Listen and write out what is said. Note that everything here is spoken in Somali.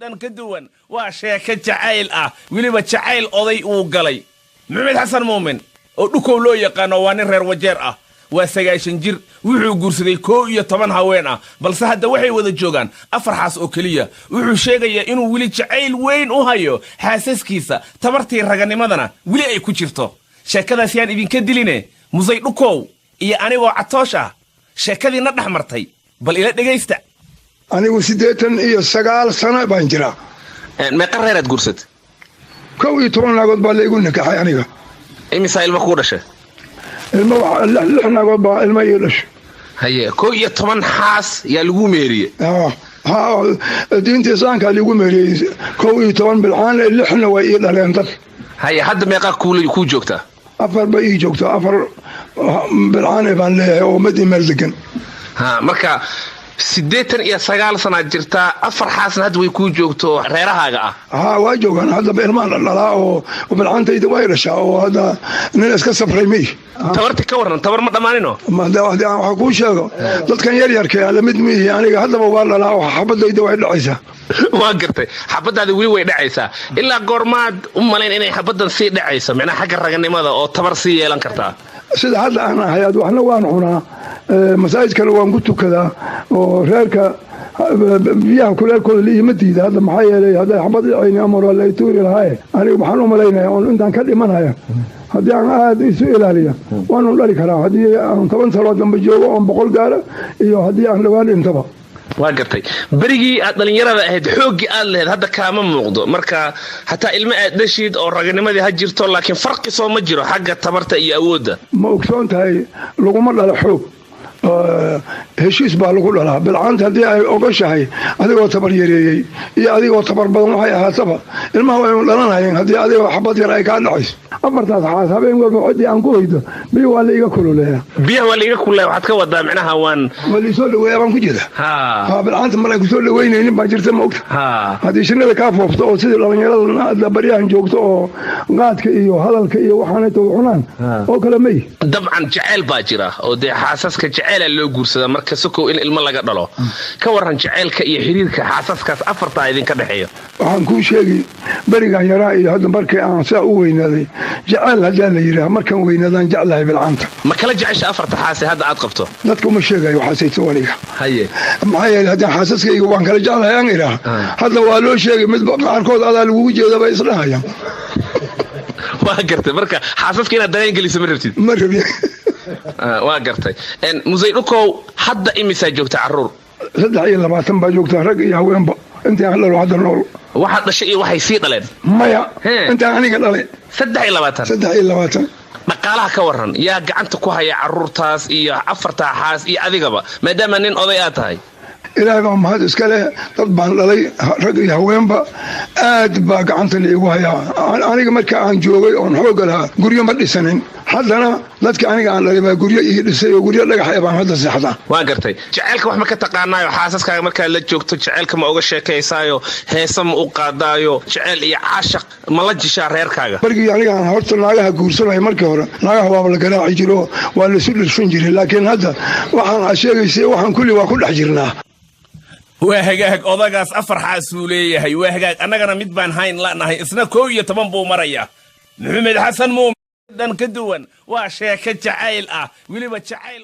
dhan ka duwan waa sheeko jacayl ah weliba jacayl oday uu galay maxamed xasan muumin oo dhukow loo yaqaano waa nin reer wajeer ah waa 9 jir wuxuu guursaday 11 haween ah balse hadda waxay wada joogaan afar xaas oo kaliya wuxuu sheegayaa inuu weli jacayl weyn u hayo xaasaskiisa tabartii raganimadana weli ay ku jirto sheekadaas yaan idinka diline musay dhukow iyo anigoo catoosh ah sheekadiina dhex martay bal ila dhegaysta anigu 89 sano baan jiraa meeqa reeraad guursatay 11 nagood baa la igu nikaxay aniga imisa ilmo ku dhashay ilmo 6 nagood baa ilmo ii dhashay haye 11 xaas yaa lagu meeriyay diinta islaamka lagu meeriyay 11 bilcaan 6na way ii dhaleen dad haye hadda meeqa ku joogtaa afar ba ii joogtaa afar bilcaan baan leeyahay oo madi maldegan marka 89 sano jirta afar xaasna hadda way ku joogto reerahaaga ah waa joogan hadda ilmaan dhalaa oo bilcaantayda way dhashaa oo hadda nin iska safray may tabarti ka waran tabar ma dhamaanino waxa ku sheego dadkan yar yarka la mid mihi aniga haddaba waa dhalaa oo xabadayda way dhacaysaa waa gartay xabadaada weli way dhacaysaa ilaa goormaad u malayn inay xabadan sii dhacayso macnaha xagga raganimada oo tabar sii yeelan kartaa sida hadda aan ahay waxna waan cunaa masaajidkana waan ku tukadaa oo reerka biyaha kuleelkooda liima diida hadda maxaa yeelay hadday xabad dhacayni amar waa la tuuri lahaa aniga waxaan u malaynayaa oon intaan ka dhimanaya haddii aan aad isu ilaaliya waanu dhali karaa haddii aan 10 sano dambe joogo oon 100 gaara iyo haddii aan dhawaan dhintaba waa gartay berigii aad dhalinyarada ahayd xooggii aad lahayd hadda kaama muuqdo marka hataa ilmo aad dhashid oo raganimadii ha jirto laakiin farqi soo ma jiro xagga tabarta iyo awoodda ma ogsoon tahay laguma dhalo xoog heshiis baa lagu dhalaa bilcaanta haddii ay ogashahay adigoo tabar yareeyey iyo adigoo tabar badan waxay ahaataba ilmaha waynu dhalanayeen haddii adigoo xabad yar ay kaa dhacayso afartaas xaas habeen walba ciddii aan ku hoydo biyo waa la iga kululeeyaa biyaha waa la iga kululeeyaa waxaad ka wadaa micnaha waan walisoo dhaweeyaa baan ku jeeda bilcaanta mar ay kusoo dhaweynaynin baa jirta ma ogta haddii shinnada kaa foofto oo sidii dhallinyarada baryahan joogto oo qaadka iyo hadalka iyo waxaanayto cunaan oo kale may dabcan jacayl baa jira oo dee xaasaska jacayl loo guursada marka sokow in ilmo laga dhalo ka waran jacaylka iyo xiriirka xaasaskaas afarta idinka dhaxeeyo waxaan ku sheegi barigan yaraa iyo hadda markii aan saa u weynaaday jacayl hadaa la yiraahdo markaan weynaadaan jeclahay bilcaanta ma kala jecesha afarta xaas hadda aad qabto dadku ma sheegayo xaasayto waliga haye maxaa yeelay haddii xaasaskayga waan kala jeclahay aan iraa hadda waa loo sheegay mid qaarkood adaa lagugu jeedaba isdhahayaan waa gartay marka xaasaska inaad dareen geliso ma rabtid ma rabi waa gartay musay dhukow hadda imisa joogta caruur 23 baa joogta rag iyo haweenba inta aan dhalo hadda nool waxa dhashay iyo waxay sii dhaleen maya inta aniga dhalay 23 dhaqaalaha ka waran yaa gacanta ku haya caruurtaas iyo afarta xaas iyo adigaba maadaama nin oday aad tahay ilaahay baa mahad iska leh dad baan dhalay rag iyo haweenba aad baa gacanta liigu hayaa aniga marka aan joogay oon xoogga lahaa guryo ma dhisanin haddana dadka aniga aan dhalay baa guryo ii dhisay oo guryo dhagax baan hadda seexdaa waa gartay jacaylka wax ma ka taqaanaayo xaasaskaaga markaa la joogto jacaylka ma uga sheekaysaayo heesa ma u qaadaayo jacayl iyo caashaq ma la jishaa reerkaaga markii aniga aan horta naagaha guursanay markii hore naagaha waa la garaaci jiro waa la isu dhirfin jiray laakiin hadda waxaan sheegaysay waxaan kulli waa ku dhex jirnaa waa hagaag odagaas afar xaas uu leeyahay waa hagaag annagana mid baan hayn la'nahay isna 11 buu maraya maxamed xasan muumin dhan ka duwan waa sheeko jacayl ah weliba jacayl